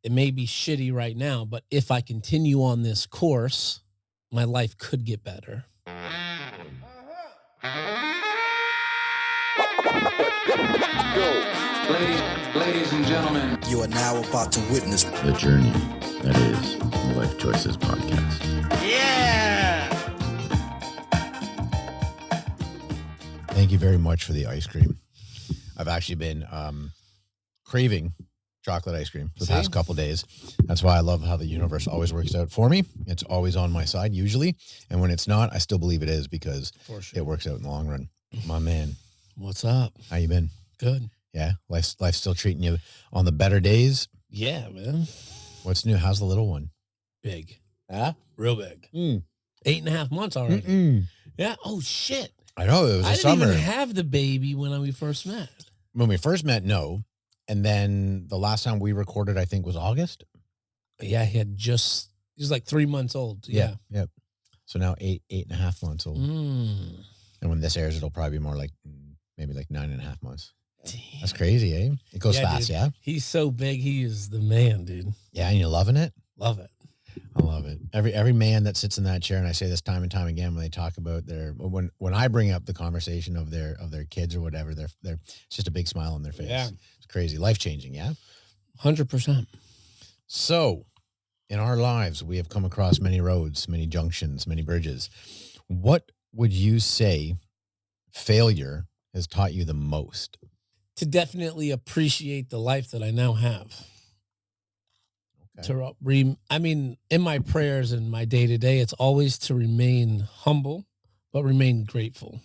it may be shitty right now, but if I continue on this course, my life could get better. Ladies and gentlemen, you are now about to witness the journey that is the Lyfe Choyces podcast. Yeah! Thank you very much for the ice cream. I've actually been craving chocolate ice cream for the past couple days. That's why I love how the universe always works out for me. It's always on my side usually. And when it's not, I still believe it is because it works out in the long run. My man. What's up? How you been? Good. Yeah. Life's still treating you on the better days. Yeah, man. What's new? How's the little one? Big. Huh? Real big. 8.5 months already. Yeah. Oh, shit. I know. It was a summer. I didn't even have the baby when we first met. When we first met, no. And then the last time we recorded, I think, was August. Yeah, he was like 3 months old. Yeah. Yep. So now 8.5 months old. And when this airs, it'll probably be more like maybe like 9.5 months. Damn. That's crazy, eh? It goes fast, dude. yeah? He's so big. He is the man, dude. Yeah, and you're loving it? Love it. I love it. Every man that sits in that chair, and I say this time and time again when they talk about when I bring up the conversation of their kids or whatever, they're it's just a big smile on their face. Yeah. It's crazy. Life-changing, yeah? 100%. So, in our lives, we have come across many roads, many junctions, many bridges. What would you say failure has taught you the most? To definitely appreciate the life that I now have. Okay. In my prayers and my day-to-day, it's always to remain humble, but remain grateful.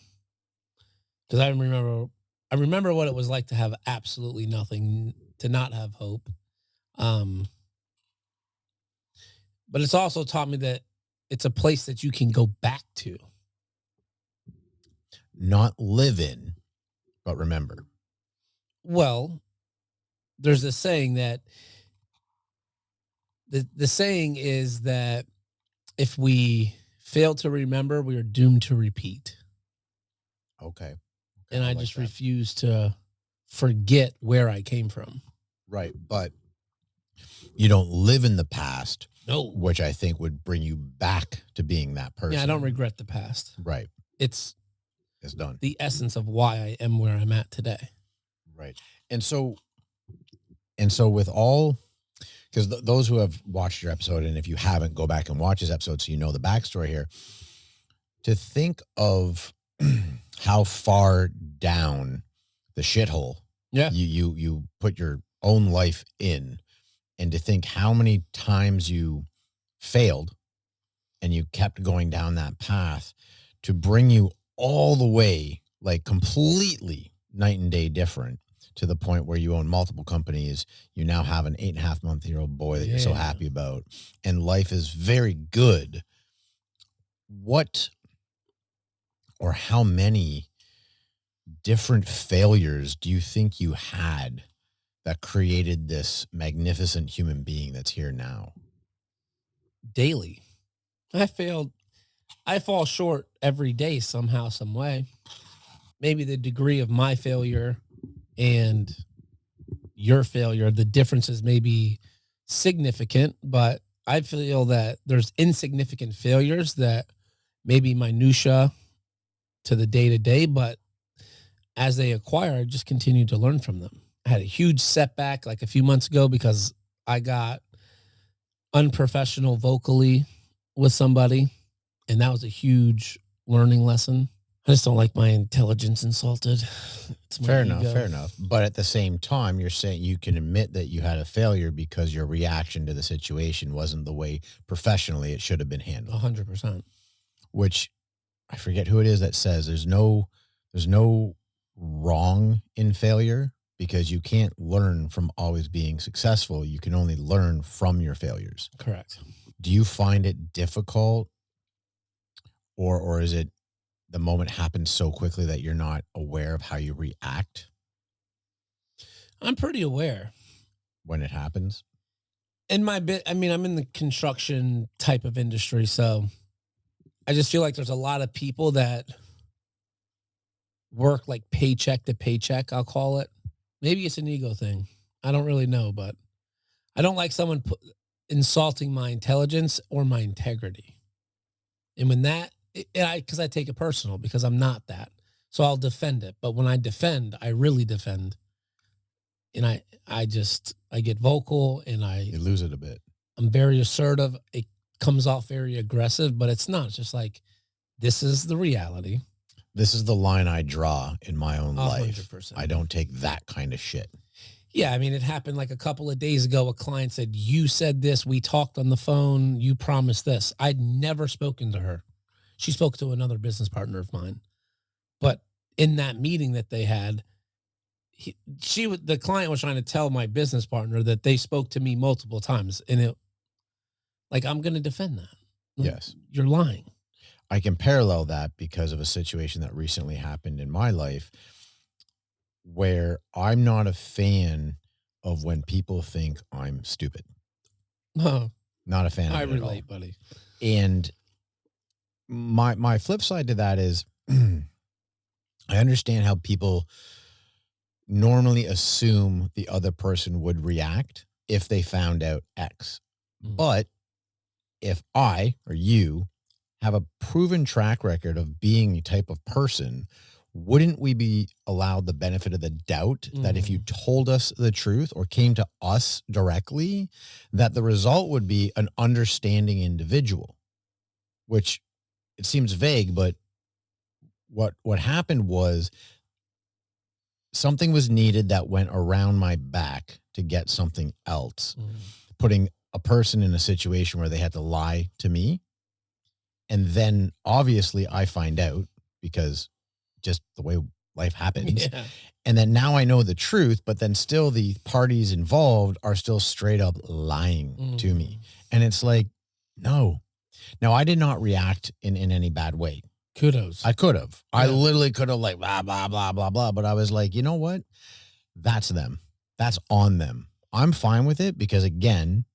Because I remember what it was like to have absolutely nothing, to not have hope. But it's also taught me that it's a place that you can go back to. Not live in, but remember. Well, there's this saying that the saying is that if we fail to remember, we are doomed to repeat. Okay. And I just refuse to forget where I came from. Right. But you don't live in the past. No. Which I think would bring you back to being that person. Yeah, I don't regret the past. Right. It's done. The essence of why I am where I'm at today. Right. And so with all, because those who have watched your episode, and if you haven't, go back and watch this episode so you know the backstory here, to think of how far down the shithole you put your own life in, and to think how many times you failed and you kept going down that path to bring you all the way, like completely night and day different, to the point where you own multiple companies. You now have an 8.5-month-old boy that you're so happy about, and life is very good. What or how many different failures do you think you had that created this magnificent human being that's here now? Daily. I fall short every day somehow, some way. Maybe the degree of my failure and your failure, the differences may be significant, but I feel that there's insignificant failures that may be minutia to the day-to-day, but as they acquire, I just continue to learn from them. I had a huge setback like a few months ago because I got unprofessional vocally with somebody, and that was a huge learning lesson. I just don't like my intelligence insulted. Fair enough. But at the same time, you're saying you can admit that you had a failure because your reaction to the situation wasn't the way professionally it should have been handled. 100%. Which I forget who it is that says there's no wrong in failure, because you can't learn from always being successful. You can only learn from your failures. Correct. Do you find it difficult, or is it the moment happens so quickly that you're not aware of how you react? I'm pretty aware when it happens. In my bit, I'm in the construction type of industry, so I just feel like there's a lot of people that work like paycheck to paycheck, I'll call it. Maybe it's an ego thing. I don't really know, but I don't like someone insulting my intelligence or my integrity. And when because I take it personal because I'm not that. So I'll defend it. But when I defend, I really defend. And I get vocal and You lose it a bit. I'm very assertive. It comes off very aggressive, but it's not. It's just like, this is the reality. This is the line I draw in my own 100%. life. I don't take that kind of shit. Yeah, I mean, it happened like a couple of days ago. A client said, you said this, we talked on the phone, you promised this. I'd never spoken to her. She spoke to another business partner of mine. But in that meeting that they had, the client was trying to tell my business partner that they spoke to me multiple times. And I'm going to defend that. Yes. You're lying. I can parallel that because of a situation that recently happened in my life where I'm not a fan of when people think I'm stupid. Oh, Not a fan of I it relate, at all. buddy. And my flip side to that is I understand how people normally assume the other person would react if they found out X. But if I or you have a proven track record of being the type of person, wouldn't we be allowed the benefit of the doubt that if you told us the truth or came to us directly, that the result would be an understanding individual? Which it seems vague, but what happened was something was needed that went around my back to get something else, putting a person in a situation where they had to lie to me. And then obviously I find out because just the way life happens. Yeah. And then now I know the truth, but then still the parties involved are still straight up lying to me. And it's like, no. Now I did not react in any bad way. Kudos. I could have. Yeah. I literally could have like, blah, blah, blah, blah, blah. But I was like, you know what? That's them. That's on them. I'm fine with it because again,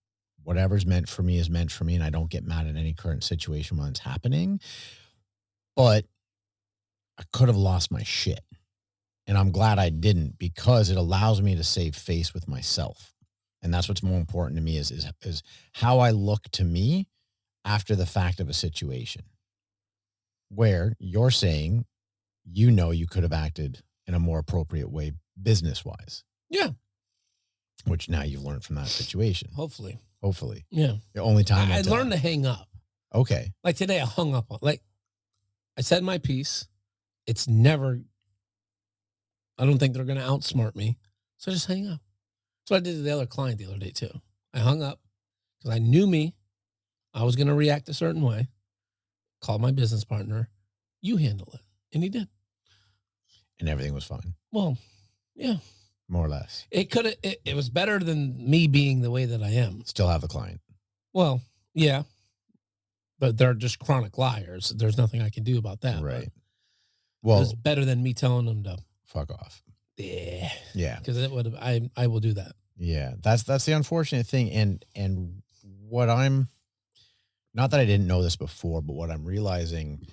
whatever's meant for me is meant for me. And I don't get mad at any current situation when it's happening. But I could have lost my shit. And I'm glad I didn't because it allows me to save face with myself. And that's what's more important to me is how I look to me after the fact of a situation where you're saying, you could have acted in a more appropriate way business-wise. Yeah. Which now you've learned from that situation. Hopefully. Yeah. The only time I learned to hang up. Okay. Like today I hung up on, I said my piece. It's never, I don't think they're going to outsmart me. So I just hang up. That's what I did to the other client the other day too. I hung up because I knew me. I was going to react a certain way. Called my business partner. You handle it. And he did. And everything was fine. Well, yeah. More or less. It was better than me being the way that I am. Still have the client. Well, yeah. But they're just chronic liars. There's nothing I can do about that. Right. Well, it's better than me telling them to fuck off. Yeah. Yeah. Because I will do that. Yeah. That's the unfortunate thing. And what I'm, not that I didn't know this before, but what I'm realizing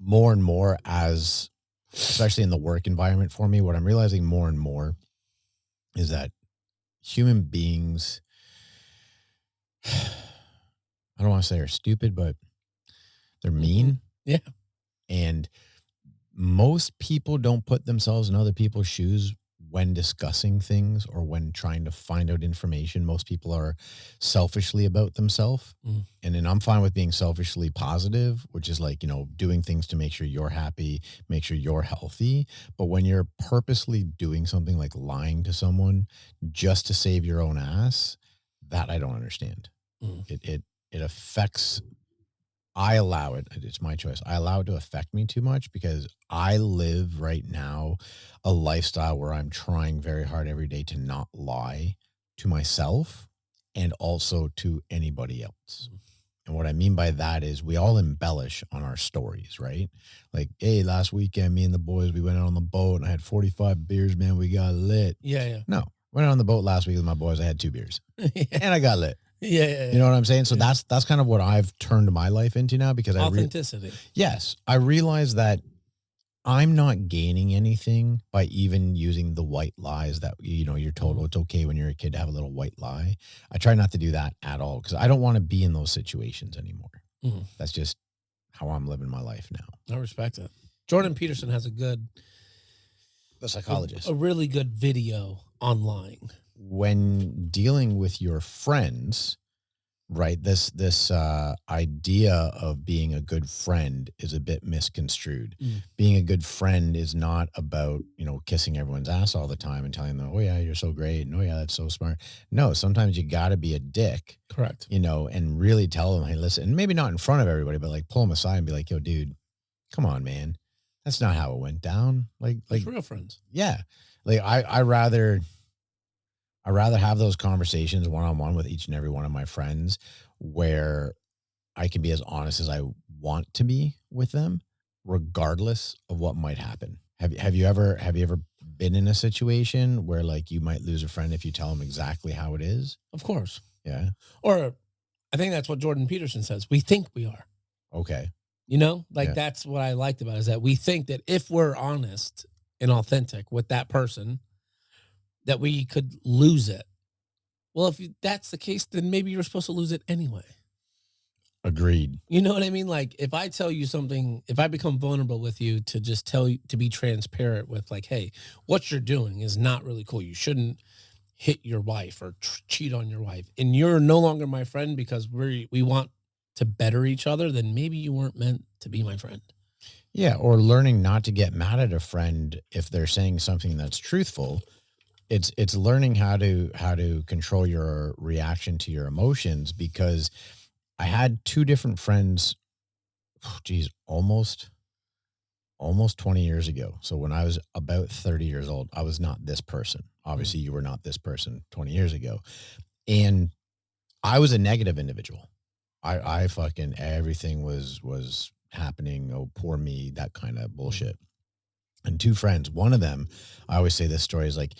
more and more as, especially in the work environment for me, what I'm realizing more and more is that human beings, I don't want to say are stupid, but they're mean. Yeah. And most people don't put themselves in other people's shoes when discussing things or when trying to find out information. Most people are selfishly about themselves. And then I'm fine with being selfishly positive, which is like, doing things to make sure you're happy, make sure you're healthy. But when you're purposely doing something like lying to someone just to save your own ass, that I don't understand. It affects, I allow it. It's my choice. I allow it to affect me too much because I live right now a lifestyle where I'm trying very hard every day to not lie to myself and also to anybody else. And what I mean by that is we all embellish on our stories, right? Like, hey, last weekend, me and the boys, we went out on the boat and I had 45 beers, man. We got lit. Yeah. No, went out on the boat last week with my boys. I had 2 beers and I got lit. Yeah. You know what I'm saying? So that's kind of what I've turned my life into now because authenticity. yes, I realize that I'm not gaining anything by even using the white lies that, you're told, it's okay when you're a kid to have a little white lie. I try not to do that at all because I don't want to be in those situations anymore. Mhm. That's just how I'm living my life now. I respect it. Jordan Peterson has The psychologist. a really good video online. When dealing with your friends, right, this idea of being a good friend is a bit misconstrued. Being a good friend is not about, kissing everyone's ass all the time and telling them, oh yeah, you're so great, and oh yeah, that's so smart. No, sometimes you got to be a dick. Correct. And really tell them, hey, listen, and maybe not in front of everybody, but like pull them aside and be like, yo, dude, come on, man, that's not how it went down. Like real friends. Yeah, like I rather have those conversations one-on-one with each and every one of my friends where I can be as honest as I want to be with them, regardless of what might happen. Have you ever been in a situation where like you might lose a friend if you tell them exactly how it is? Of course. Yeah. Or I think that's what Jordan Peterson says. We think we are. Okay. That's what I liked about it, is that we think that if we're honest and authentic with that person, that we could lose it. Well, if that's the case, then maybe you're supposed to lose it anyway. Agreed. You know what I mean? Like if I tell you something, if I become vulnerable with you to just tell you, to be transparent with like, hey, what you're doing is not really cool. You shouldn't hit your wife or cheat on your wife. And you're no longer my friend because we want to better each other, then maybe you weren't meant to be my friend. Yeah. Or learning not to get mad at a friend if they're saying something that's truthful. It's learning how to control your reaction to your emotions, because I had two different friends, almost 20 years ago. So when I was about 30 years old, I was not this person. Obviously, you were not this person 20 years ago. And I was a negative individual. I fucking, everything was happening. Oh, poor me, that kind of bullshit. And two friends, one of them, I always say this story, is like,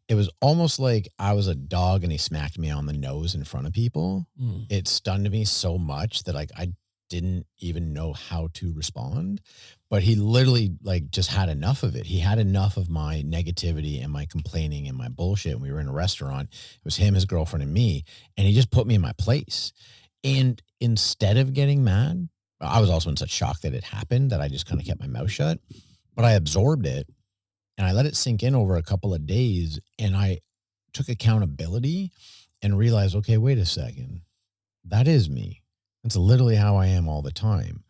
it was almost like I was a dog and he smacked me on the nose in front of people. It stunned me so much that like I didn't even know how to respond. But he literally like just had enough of it. He had enough of my negativity and my complaining and my bullshit. And we were in a restaurant. It was him, his girlfriend, and me. And he just put me in my place. And instead of getting mad, I was also in such shock that it happened that I just kind of kept my mouth shut. But I absorbed it. And I let it sink in over a couple of days, and I took accountability and realized, okay, wait a second. That is me. That's literally how I am all the time.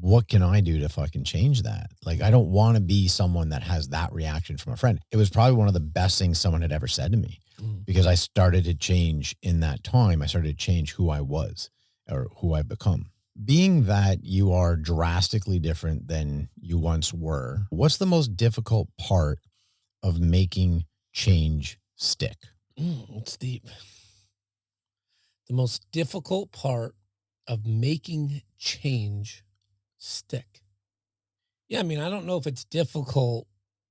What can I do to fucking change that? Like, I don't want to be someone that has that reaction from a friend. It was probably one of the best things someone had ever said to me, because I started to change in that time. I started to change who I was or who I've become. Being that you are drastically different than you once were, what's the most difficult part of making change stick? It's deep. The most difficult part of making change stick. Yeah, I mean, I don't know if it's difficult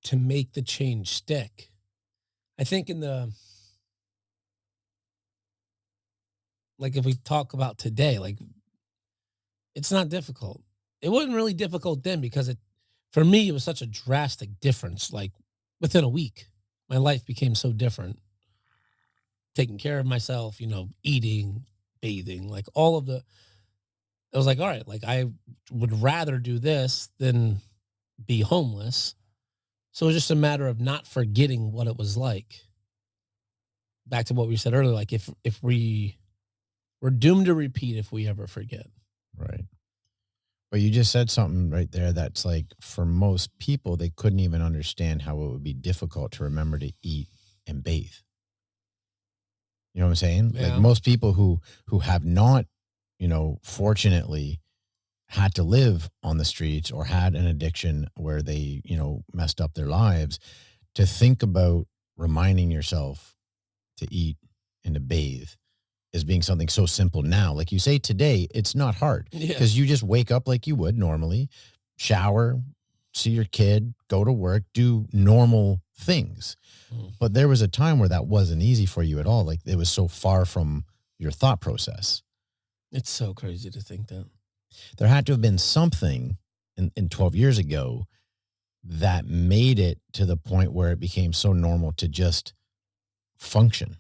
to make the change stick. I think if we talk about today, like, it's not difficult. It wasn't really difficult then because for me, it was such a drastic difference. Like within a week, my life became so different. Taking care of myself, eating, bathing, like it was like, all right, like I would rather do this than be homeless. So it was just a matter of not forgetting what it was like. Back to what we said earlier, like if we're doomed to repeat if we ever forget. Right. But you just said something right there that's like, for most people, they couldn't even understand how it would be difficult to remember to eat and bathe. You know what I'm saying? Yeah. Like most people who have not, fortunately had to live on the streets or had an addiction where they, messed up their lives, to think about reminding yourself to eat and to bathe as being something so simple now. Like you say, today, it's not hard because you just wake up like you would normally, shower, see your kid, go to work, do normal things. But there was a time where that wasn't easy for you at all. Like it was so far from your thought process. It's so crazy to think that. There had to have been something in 12 years ago that made it to the point where it became so normal to just function?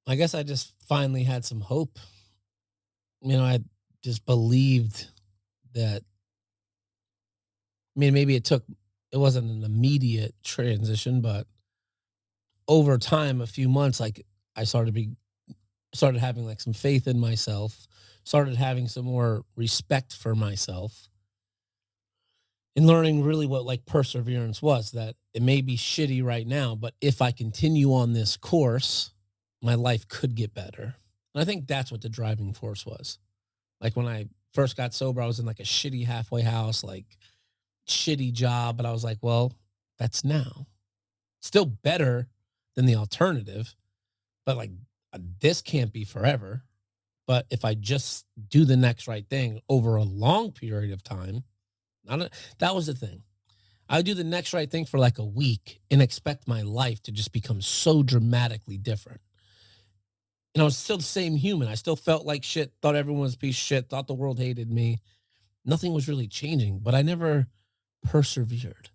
I guess I just finally had some hope. I just believed that. I mean, maybe it wasn't an immediate transition, but over time, a few months, like I started having like some faith in myself, started having some more respect for myself, and learning really what like perseverance was. That it may be shitty right now, but if I continue on this course, my life could get better. And I think that's what the driving force was. Like when I first got sober, I was in like a shitty halfway house, like shitty job, but I was like, well, that's now. Still better than the alternative, but like this can't be forever. But if I just do the next right thing over a long period of time, that was the thing. I would do the next right thing for like a week and expect my life to just become so dramatically different. And I was still the same human. I still felt like shit, thought everyone was a piece of shit, thought the world hated me. Nothing was really changing, but I never persevered.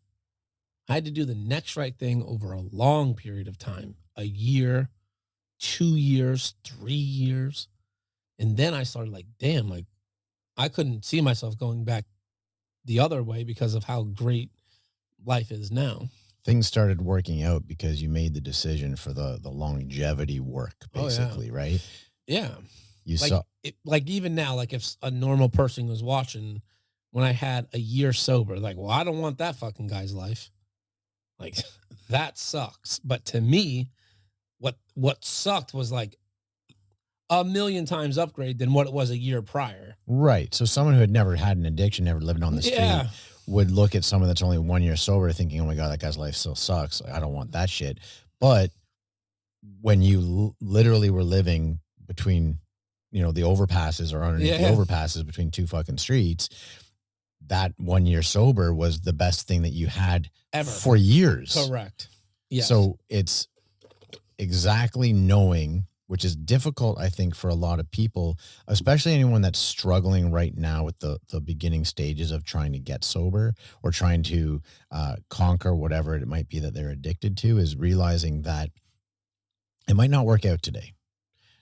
I had to do the next right thing over a long period of time, a year, 2 years, 3 years. And then I started like, damn, like I couldn't see myself going back the other way because of how great life is now. Things started working out because you made the decision for the longevity work, basically, right? Yeah. You Like saw like even now, like if a normal person was watching when I had a year sober, like, well, I don't want that fucking guy's life. Like that sucks. But to me, what sucked was like a million times upgrade than what it was a year prior. right. So someone who had never had an addiction, never lived on the street, Yeah. would look at someone that's only 1 year sober thinking, oh my God, that guy's life still sucks. Like, I don't want that shit. But when you literally were living between, the overpasses or underneath the Yeah. overpasses between two fucking streets, that 1 year sober was the best thing that you had Ever. for years. Correct. Yes. So it's exactly knowing, which is difficult, I think, for a lot of people, especially anyone that's struggling right now with the beginning stages of trying to get sober or trying to conquer whatever it might be that they're addicted to, is realizing that it might not work out today.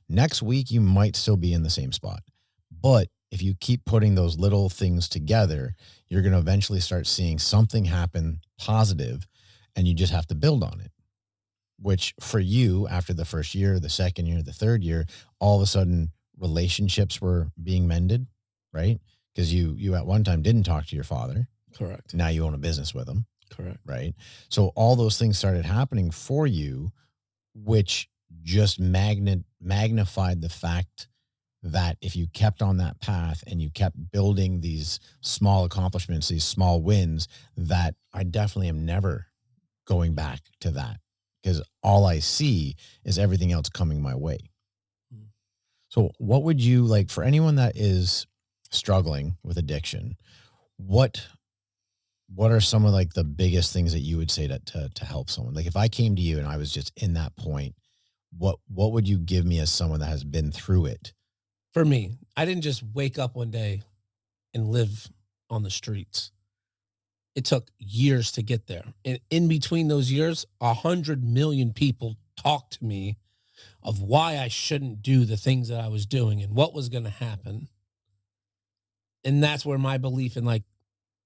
Next week, you might still be in the same spot. But if you keep putting those little things together, you're going to eventually start seeing something happen positive, and you just have to build on it. Which for you, after the first year, the second year, the third year, all of a sudden relationships were being mended, right? Because you at one time didn't talk to your father. Correct. Now you own a business with him. Correct. Right. So all those things started happening for you, which just magnified the fact that if you kept on that path and you kept building these small accomplishments, these small wins, that I definitely am never going back to that, because all I see is everything else coming my way. So what would you like for anyone that is struggling with addiction? What are some of like the biggest things that you would say to help someone? Like if I came to you and I was just in that point, what would you give me as someone that has been through it? For me, I didn't just wake up one day and live on the streets. It took years to get there. And in between those years, 100 million people talked to me of why I shouldn't do the things that I was doing and what was going to happen. And that's where my belief in like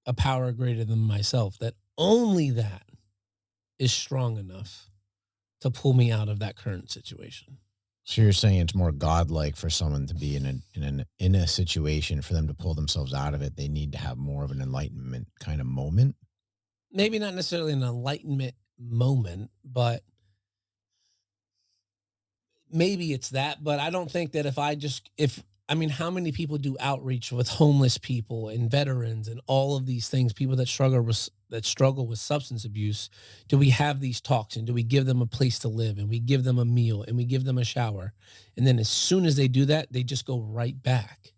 a power greater than myself, that only that is strong enough to pull me out of that current situation. So you're saying it's more godlike for someone to be in a situation, for them to pull themselves out of it, they need to have more of an enlightenment kind of moment? Maybe not necessarily an enlightenment moment, but maybe it's that. But I don't think that how many people do outreach with homeless people and veterans and all of these things, people that struggle with substance abuse? Do we have these talks, and do we give them a place to live, and we give them a meal, and we give them a shower? And then as soon as they do that, they just go right back.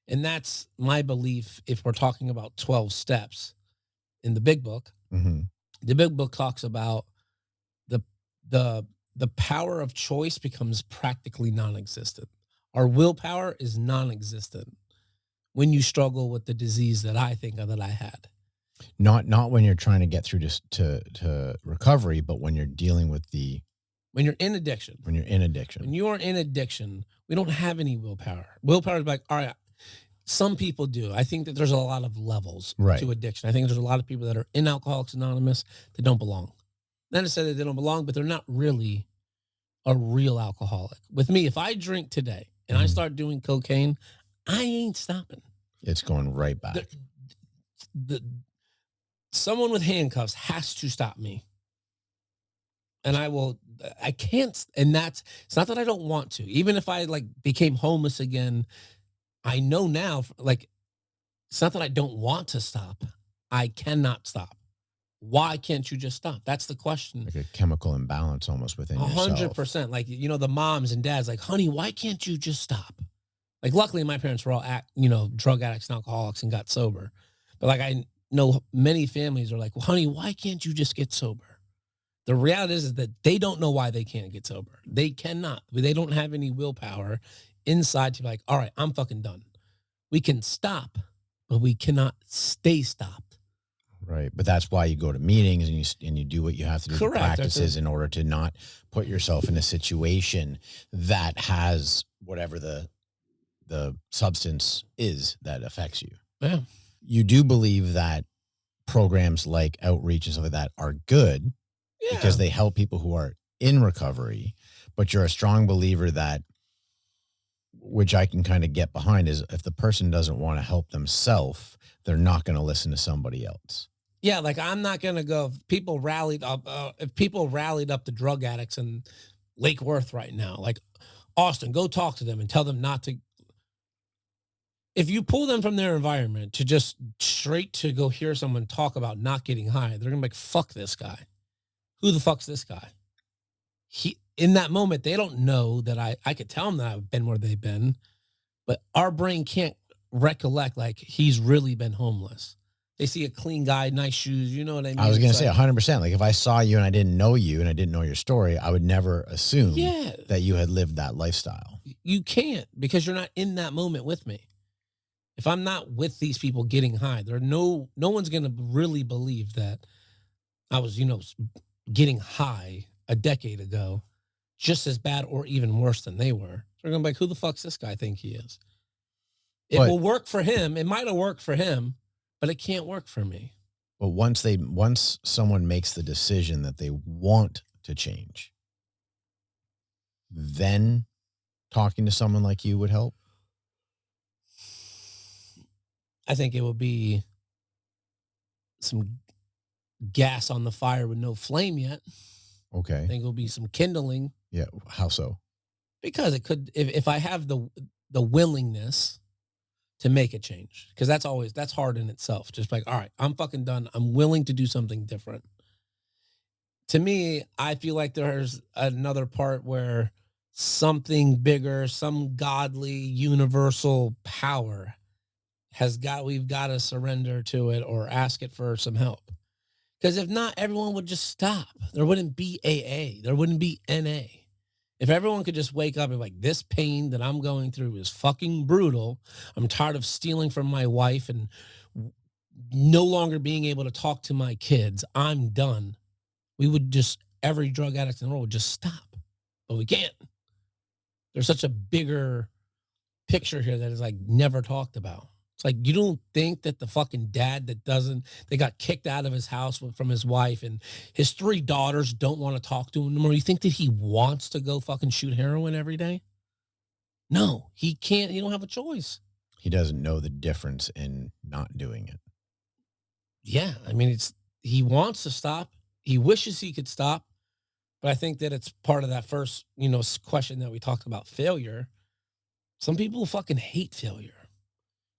And that's my belief. If we're talking about 12 steps in the big book, the big book talks about the power of choice becomes practically non-existent. Our willpower is non-existent. when you struggle with the disease that I think that I had. Not when you're trying to get through to recovery, but when you're dealing with When you're in addiction. when you're in addiction. When you are in addiction, we don't have any willpower. Willpower is like, all right, some people do. I think that there's a lot of levels Right. to addiction. I think there's a lot of people that are in Alcoholics Anonymous that don't belong. Not to say that they don't belong, but they're not really a real alcoholic. With me, if I drink today and I start doing cocaine, I ain't stopping. It's going right back. Someone with handcuffs has to stop me. And I can't, and it's not that I don't want to. Even if I like became homeless again, I know now, like, it's not that I don't want to stop. I cannot stop. Why can't you just stop? That's the question. Like a chemical imbalance almost within yourself. 100%. Like, the moms and dads, like, honey, why can't you just stop? Like, luckily my parents were all drug addicts and alcoholics and got sober. But like, I know many families are like, well, honey, why can't you just get sober? The reality is that they don't know why they can't get sober. They cannot. They don't have any willpower inside to be like, all right, I'm fucking done. We can stop, but we cannot stay stopped. Right. But that's why you go to meetings and you do what you have to do, Correct. the practices in order to not put yourself in a situation that has whatever the substance is that affects you. Yeah. You do believe that programs like outreach and stuff like that are good because they help people who are in recovery, but you're a strong believer that, which I can kind of get behind, is if the person doesn't want to help themselves, they're not going to listen to somebody else. Yeah, like I'm not gonna go. If people rallied up the drug addicts in Lake Worth right now, like Austin, go talk to them and tell them not to. If you pull them from their environment to just straight to go hear someone talk about not getting high, they're gonna be like, "Fuck this guy. Who the fuck's this guy?" In that moment, they don't know that I could tell them that I've been where they've been, but our brain can't recollect like he's really been homeless. They see a clean guy, nice shoes. You know what I mean? I was going to say 100%. Like if I saw you and I didn't know you and I didn't know your story, I would never assume that you had lived that lifestyle. You can't, because you're not in that moment with me. If I'm not with these people getting high, no one's going to really believe that I was, getting high a decade ago, just as bad or even worse than they were. So they're going to be like, who the fuck's this guy think he is? It will work for him. It might have worked for him, but it can't work for me. But once someone makes the decision that they want to change, then talking to someone like you would help. I think it would be some gas on the fire with no flame yet. Okay. I think it will be some kindling. Yeah. How so? Because it could, if I have the willingness to make a change, because that's hard in itself. Just like, all right, I'm fucking done. I'm willing to do something different. To me, I feel like there's another part where something bigger, some godly universal power we've got to surrender to it or ask it for some help. Because if not, everyone would just stop. There wouldn't be AA. There wouldn't be NA. If everyone could just wake up and be like, this pain that I'm going through is fucking brutal. I'm tired of stealing from my wife and no longer being able to talk to my kids. I'm done. Every drug addict in the world would just stop. But we can't. There's such a bigger picture here that is like never talked about. It's like, you don't think that the fucking dad they got kicked out of his house from his wife and his 3 daughters don't want to talk to him anymore. You think that he wants to go fucking shoot heroin every day? No, he can't. He don't have a choice. He doesn't know the difference in not doing it. Yeah. I mean, he wants to stop. He wishes he could stop. But I think that it's part of that first, question that we talked about, failure. Some people fucking hate failure.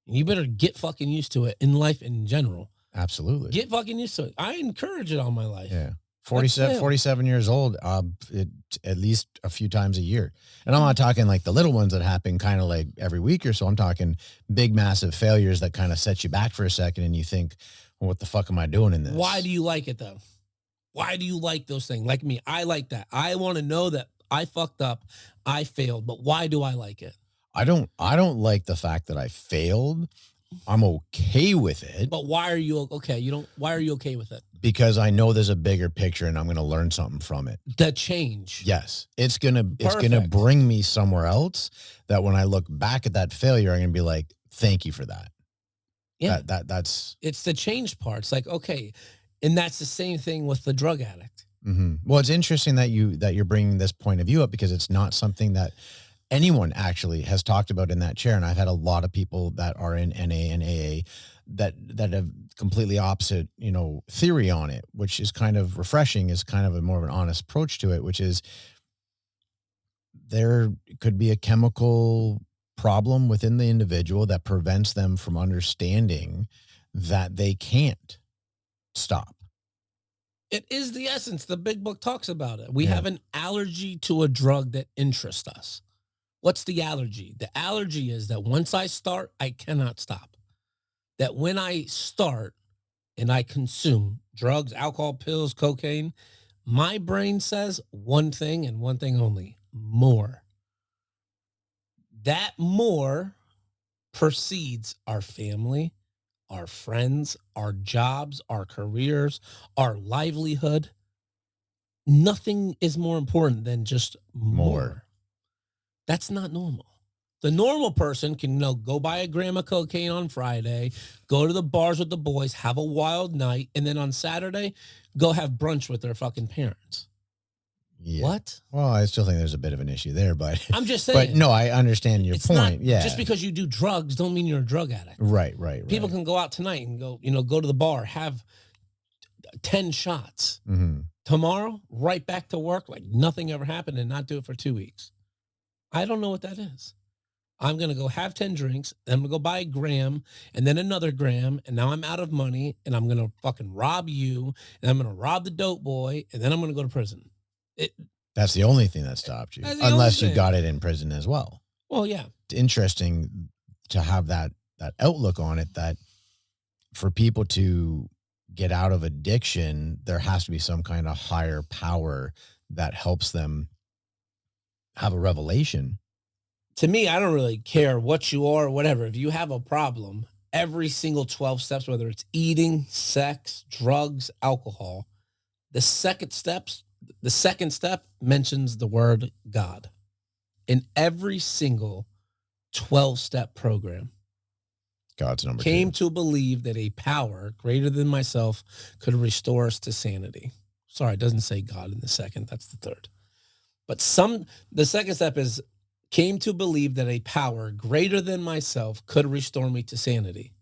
You better get fucking used to it in life in general. Absolutely. Get fucking used to it. I encourage it all my life. Yeah. 47 years old, at least a few times a year. And I'm not talking like the little ones that happen kind of like every week or so. I'm talking big, massive failures that kind of set you back for a second and you think, well, what the fuck am I doing in this? Why do you like it though? Why do you like those things? Like me, I like that. I want to know that I fucked up, I failed, but why do I like it? I don't like the fact that I failed. I'm okay with it. But why are you okay? Why are you okay with it? Because I know there's a bigger picture and I'm going to learn something from it. The change. Yes. It's going to Perfect. bring me somewhere else that when I look back at that failure, I'm going to be like, thank you for that. Yeah. That's It's the change part. It's like, okay. And that's the same thing with the drug addict. mm-hmm. Well, it's interesting that you're bringing this point of view up, because it's not something that anyone actually has talked about in that chair. And I've had a lot of people that are in NA and AA that have completely opposite, theory on it, which is kind of refreshing, is kind of a more of an honest approach to it, which is there could be a chemical problem within the individual that prevents them from understanding that they can't stop. It is the essence. The big book talks about it. We have an allergy to a drug that interests us. What's the allergy? The allergy is that once I start, I cannot stop. That when I start and I consume drugs, alcohol, pills, cocaine, my brain says one thing and one thing only: more. That more precedes our family, our friends, our jobs, our careers, our livelihood. Nothing is more important than just more. That's not normal. The normal person can go buy a gram of cocaine on Friday, go to the bars with the boys, have a wild night, and then on Saturday, go have brunch with their fucking parents. Yeah. What? Well, I still think there's a bit of an issue there, but I'm just saying. But no, I understand your point. Yeah. Just because you do drugs don't mean you're a drug addict. Right. People can go out tonight and go to the bar, have 10 shots. Mm-hmm. Tomorrow, right back to work like nothing ever happened, and not do it for 2 weeks. I don't know what that is. I'm going to go have 10 drinks, and I'm going to go buy a gram, and then another gram, and now I'm out of money, and I'm going to fucking rob you, and I'm going to rob the dope boy, and then I'm going to go to prison. That's the only thing that stopped you, unless you got it in prison as well. Well, yeah. It's interesting to have that outlook on it, that for people to get out of addiction, there has to be some kind of higher power that helps them have a revelation. To me, I don't really care what you are or whatever. If you have a problem, every single 12 steps, whether it's eating, sex, drugs, alcohol, the second step mentions the word God in every single 12-step program. God's number came 2. to believe that a power greater than myself could restore us to sanity. Sorry, it doesn't say God in the second. That's the third. But the second step is came to believe that a power greater than myself could restore me to sanity.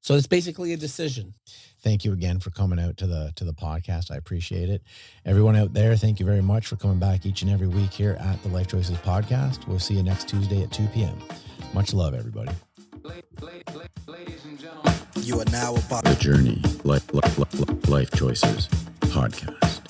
So it's basically a decision. Thank you again for coming out to the podcast. I appreciate it. Everyone out there, thank you very much for coming back each and every week here at the Lyfe Choyces podcast. We'll see you next Tuesday at 2 p.m. Much love, everybody. Ladies and gentlemen. You are now about The Journey, Lyfe Choyces podcast.